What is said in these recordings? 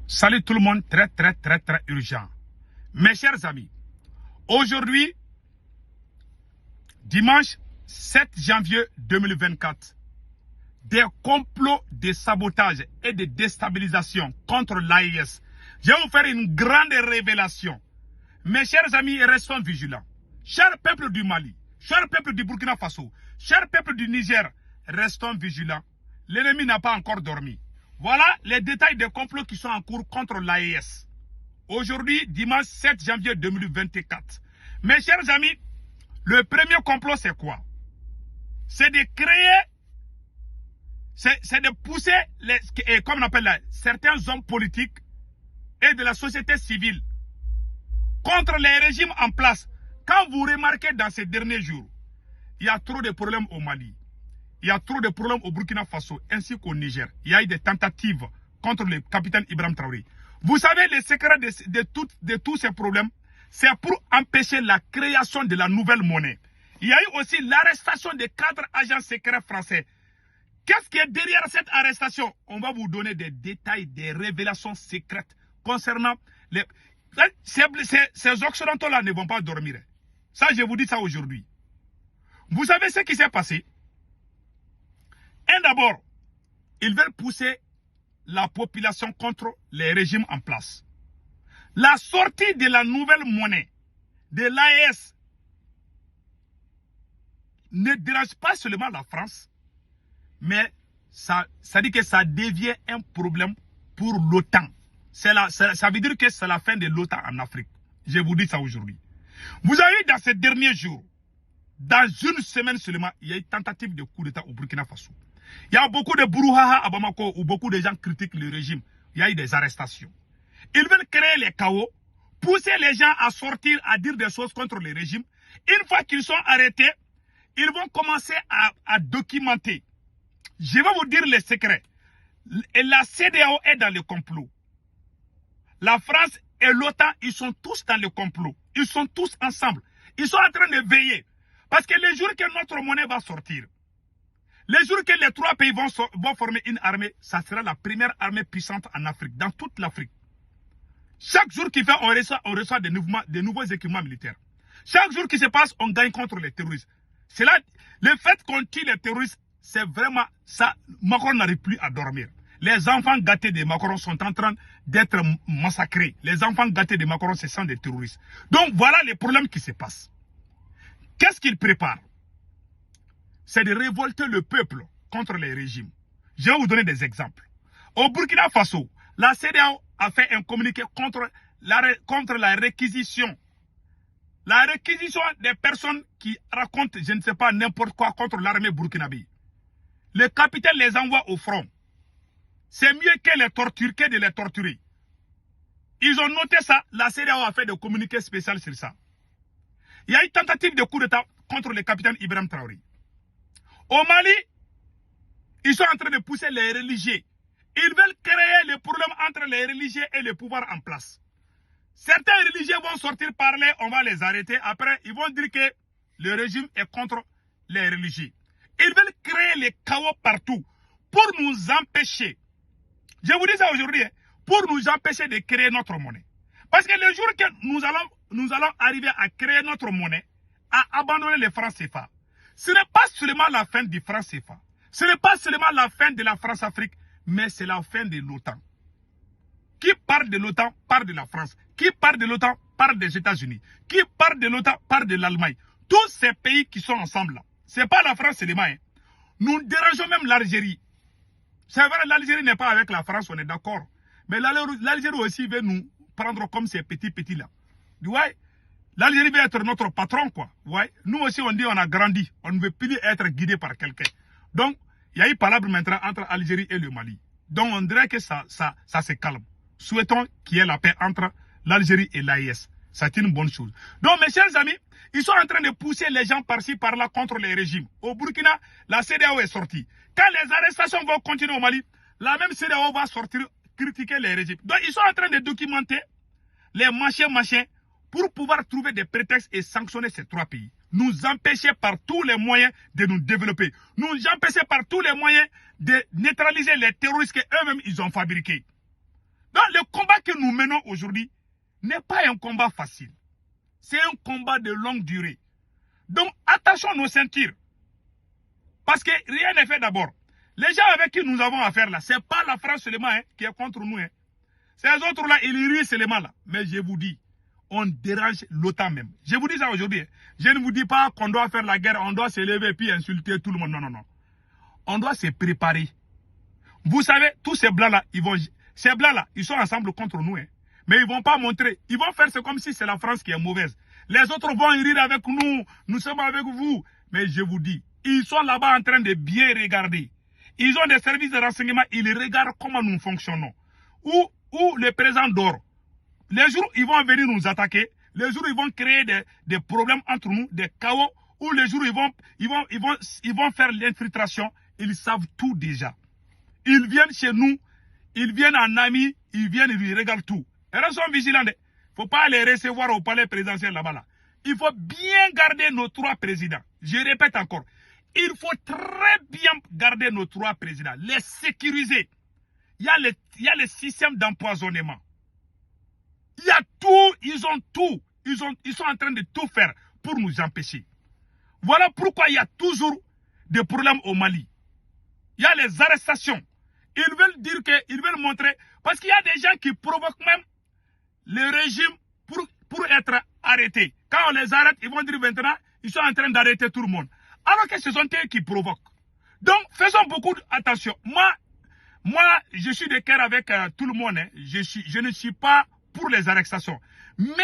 Salut tout le monde, très urgent. Mes chers amis, aujourd'hui, dimanche 7 janvier 2024, des complots de sabotage et de déstabilisation contre l'AES. Je vais vous faire une grande révélation. Mes chers amis, restons vigilants. Chers peuple du Mali, chers peuple du Burkina Faso, chers peuple du Niger, restons vigilants. L'ennemi n'a pas encore dormi. Voilà les détails des complots qui sont en cours contre l'AES. Aujourd'hui, dimanche 7 janvier 2024. Mes chers amis, le premier complot, c'est quoi? C'est de créer, c'est de pousser, comme on appelle certains hommes politiques et de la société civile contre les régimes en place. Quand vous remarquez dans ces derniers jours, il y a trop de problèmes au Mali. Il y a trop de problèmes au Burkina Faso ainsi qu'au Niger. Il y a eu des tentatives contre le capitaine Ibrahim Traoré. Vous savez, le secret de tous ces problèmes, c'est pour empêcher la création de la nouvelle monnaie. Il y a eu aussi l'arrestation des 4 agents secrets français. Qu'est-ce qui est derrière cette arrestation? On va vous donner des détails, des révélations secrètes concernant les... Ces occidentaux-là ne vont pas dormir. Ça, je vous dis ça aujourd'hui. Vous savez ce qui s'est passé? D'abord, ils veulent pousser la population contre les régimes en place. La sortie de la nouvelle monnaie de l'AES ne dérange pas seulement la France, mais ça dit que ça devient un problème pour l'OTAN. Ça veut dire que c'est la fin de l'OTAN en Afrique. Je vous dis ça aujourd'hui. Vous avez vu dans ces derniers jours, dans une semaine seulement, il y a eu tentative de coup d'État au Burkina Faso. Il y a beaucoup de brouhaha à Bamako où beaucoup de gens critiquent le régime. Il y a eu des arrestations. Ils veulent créer les chaos, pousser les gens à sortir, à dire des choses contre le régime. Une fois qu'ils sont arrêtés, ils vont commencer à documenter. Je vais vous dire les secrets. Et la CEDEAO est dans le complot. La France et l'OTAN, ils sont tous dans le complot. Ils sont tous ensemble. Ils sont en train de veiller. Parce que le jour que notre monnaie va sortir, le jour que les 3 pays vont former une armée, ça sera la première armée puissante en Afrique, dans toute l'Afrique. Chaque jour qui fait, on reçoit de nouveaux équipements militaires. Chaque jour qui se passe, on gagne contre les terroristes. C'est là, le fait qu'on tue les terroristes, c'est vraiment ça. Macron n'arrive plus à dormir. Les enfants gâtés de Macron sont en train d'être massacrés. Les enfants gâtés de Macron, ce sont des terroristes. Donc voilà les problèmes qui se passent. Qu'est-ce qu'ils préparent? C'est de révolter le peuple contre les régimes. Je vais vous donner des exemples. Au Burkina Faso, la CEDEAO a fait un communiqué contre la réquisition. La réquisition des personnes qui racontent, je ne sais pas, n'importe quoi contre l'armée burkinabé. Le capitaine les envoie au front. C'est mieux que de les torturer. Ils ont noté ça. La CEDEAO a fait des communiqués spéciaux sur ça. Il y a eu tentative de coup d'État contre le capitaine Ibrahim Traoré. Au Mali, ils sont en train de pousser les religieux. Ils veulent créer le problème entre les religieux et le pouvoir en place. Certains religieux vont sortir parler, on va les arrêter. Après, ils vont dire que le régime est contre les religieux. Ils veulent créer le chaos partout pour nous empêcher. Je vous dis ça aujourd'hui, pour nous empêcher de créer notre monnaie. Parce que le jour que nous allons arriver à créer notre monnaie, à abandonner les francs CFA, ce n'est pas seulement la fin du franc CFA. Ce n'est pas seulement la fin de la France-Afrique, mais c'est la fin de l'OTAN. Qui parle de l'OTAN parle de la France. Qui parle de l'OTAN parle des États-Unis. Qui parle de l'OTAN parle de l'Allemagne. Tous ces pays qui sont ensemble là. Ce n'est pas la France seulement. Nous dérangeons même l'Algérie. C'est vrai, l'Algérie n'est pas avec la France, on est d'accord. Mais l'Algérie aussi veut nous prendre comme ces petits là. Ouais. L'Algérie veut être notre patron, quoi. Ouais. Nous aussi, on dit on a grandi. On ne veut plus être guidé par quelqu'un. Donc, il y a eu palabre maintenant entre l'Algérie et le Mali. Donc, on dirait que ça se calme. Souhaitons qu'il y ait la paix entre l'Algérie et l'AES. C'est une bonne chose. Donc, mes chers amis, ils sont en train de pousser les gens par-ci, par-là contre les régimes. Au Burkina, la CEDEAO est sortie. Quand les arrestations vont continuer au Mali, la même CEDEAO va sortir critiquer les régimes. Donc, ils sont en train de documenter les machins, pour pouvoir trouver des prétextes et sanctionner ces 3 pays. Nous empêcher par tous les moyens de nous développer. Nous empêcher par tous les moyens de neutraliser les terroristes qu'eux-mêmes ils ont fabriqués. Donc le que nous menons aujourd'hui n'est pas un combat facile. C'est un combat de longue durée. Donc, attachons nos ceintures. Parce que rien n'est fait d'abord. Les gens avec qui nous avons affaire là, ce n'est pas la France seulement qui est contre nous. Ces autres là, ils rient seulement là. Mais je vous dis, on dérange l'OTAN même. Je vous dis ça aujourd'hui. Je ne vous dis pas qu'on doit faire la guerre, on doit se lever et puis insulter tout le monde. Non, non, non. On doit se préparer. Vous savez, tous ces blancs-là, ces blancs-là, ils sont ensemble contre nous. Mais ils ne vont pas montrer. Ils vont faire comme si c'est la France qui est mauvaise. Les autres vont rire avec nous. Nous sommes avec vous. Mais je vous dis, ils sont là-bas en train de bien regarder. Ils ont des services de renseignement. Ils regardent comment nous fonctionnons. Où le président dort. Les jours où ils vont venir nous attaquer, les jours où ils vont créer des problèmes entre nous, des chaos, ou les jours où ils vont faire l'infiltration, ils savent tout déjà. Ils viennent chez nous, ils viennent en amis, ils viennent, ils regardent tout. Et restons vigilants. Il ne faut pas les recevoir au palais présidentiel là-bas. Là. Il faut bien garder nos 3 présidents. Je répète encore. Il faut très bien garder nos 3 présidents. Les sécuriser. Il y a le système d'empoisonnement. Il y a tout. Ils ont tout. Ils sont en train de tout faire pour nous empêcher. Voilà pourquoi il y a toujours des problèmes au Mali. Il y a les arrestations. Ils veulent dire qu'ils veulent montrer. Parce qu'il y a des gens qui provoquent même le régime pour être arrêtés. Quand on les arrête, ils vont dire maintenant, ils sont en train d'arrêter tout le monde. Alors que ce sont eux qui provoquent. Donc, faisons beaucoup attention. Moi, je suis de cœur avec tout le monde. Je ne suis pas pour les arrestations. Mais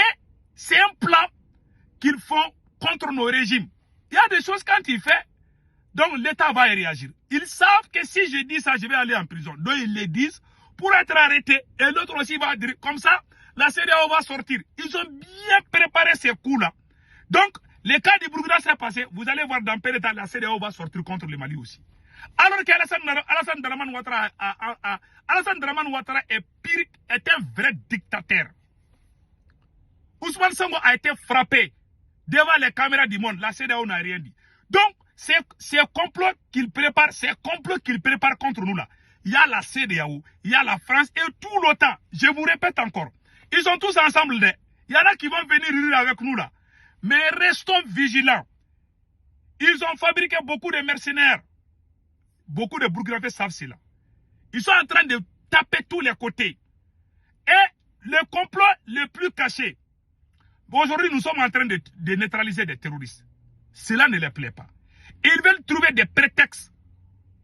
c'est un plan qu'ils font contre nos régimes. Il y a des choses quand il fait, donc l'État va y réagir. Ils savent que si je dis ça, je vais aller en prison. Donc ils le disent pour être arrêtés. Et l'autre aussi va dire, comme ça, la CEDEAO va sortir. Ils ont bien préparé ces coups-là. Donc, les cas du Burkina s'est passé. Vous allez voir dans peu de temps, la CEDEAO va sortir contre le Mali aussi. Alors qu'Alassane Draman Ouattara est un vrai dictateur. Ousmane Sonko a été frappé devant les caméras du monde. La CEDEAO n'a rien dit. Donc, c'est complot qu'il prépare contre nous là. Il y a la CEDEAO, il y a la France et tout l'OTAN. Je vous répète encore. Ils sont tous ensemble. Il y en a qui vont venir rire avec nous là. Mais restons vigilants. Ils ont fabriqué beaucoup de mercenaires. Beaucoup de Burkinabés savent cela. Ils sont en train de taper tous les côtés. Et le complot le plus caché. Aujourd'hui, nous sommes en train de neutraliser des terroristes. Cela ne les plaît pas. Ils veulent trouver des prétextes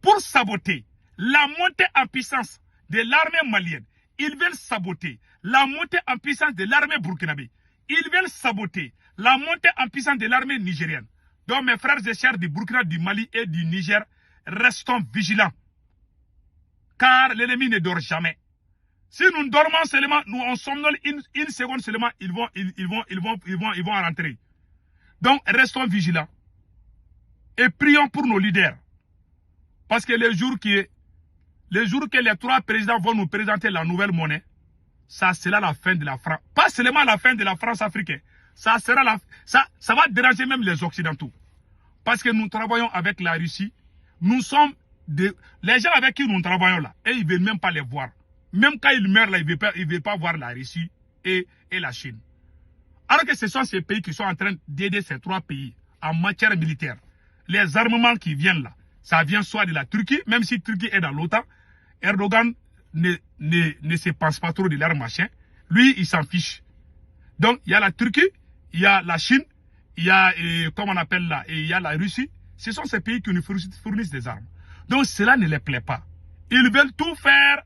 pour saboter la montée en puissance de l'armée malienne. Ils veulent saboter la montée en puissance de l'armée burkinabé. Ils veulent saboter la montée en puissance de l'armée nigérienne. Donc mes frères et sœurs du Burkina, du Mali et du Niger, restons vigilants. Car l'ennemi ne dort jamais. Si nous dormons seulement, nous on somnole une seconde seulement, ils vont rentrer. Donc restons vigilants. Et prions pour nos leaders. Parce que les jours que les 3 présidents vont nous présenter la nouvelle monnaie, ça sera la fin de la France. Pas seulement la fin de la France africaine. Ça va déranger même les Occidentaux. Parce que nous travaillons avec la Russie. Nous sommes les gens avec qui nous travaillons là. Et ils ne veulent même pas les voir. Même quand ils meurent là, ils ne veulent pas voir la Russie et la Chine. Alors que ce sont ces pays qui sont en train d'aider ces 3 pays en matière militaire. Les armements qui viennent là, ça vient soit de la Turquie, même si la Turquie est dans l'OTAN. Erdogan ne se pense pas trop de leur machin. Lui, il s'en fiche. Donc, il y a la Turquie, il y a la Chine, il y a, comment on appelle là, et il y a la Russie. Ce sont ces pays qui nous fournissent des armes. Donc, cela ne les plaît pas. Ils veulent tout faire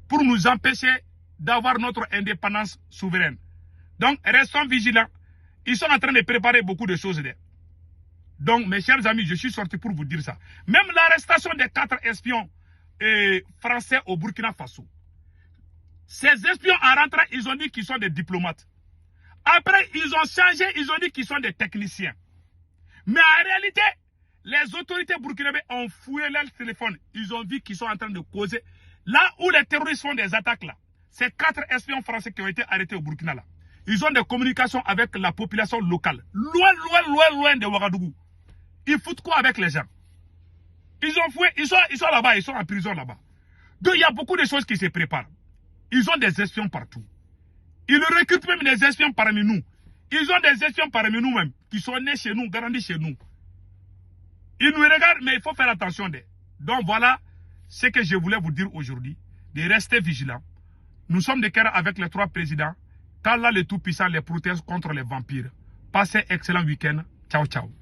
pour nous empêcher d'avoir notre indépendance souveraine. Donc, restons vigilants. Ils sont en train de préparer beaucoup de choses. Donc, mes chers amis, je suis sorti pour vous dire ça. Même l'arrestation des 4 espions français au Burkina Faso. Ces espions, en rentrant, ils ont dit qu'ils sont des diplomates. Après, ils ont changé, ils ont dit qu'ils sont des techniciens. Mais en réalité, les autorités burkinabées ont fouillé leur téléphone. Ils ont vu qu'ils sont en train de causer. Là où les terroristes font des attaques là, ces 4 espions français qui ont été arrêtés au Burkina là, ils ont des communications avec la population locale. Loin de Ouagadougou. Ils foutent quoi avec les gens? Ils ont fouillé, ils sont là-bas, ils sont en prison là-bas. Donc il y a beaucoup de choses qui se préparent. Ils ont des espions partout. Ils recrutent même des espions parmi nous. Ils ont des espions parmi nous même, qui sont nés chez nous, grandis chez nous. Ils nous regardent, mais il faut faire attention. Donc voilà ce que je voulais vous dire aujourd'hui, de rester vigilants. Nous sommes de cœur avec les 3 présidents. qu'Allah le Tout-Puissant les protège contre les vampires. Passez un excellent week-end. Ciao, ciao.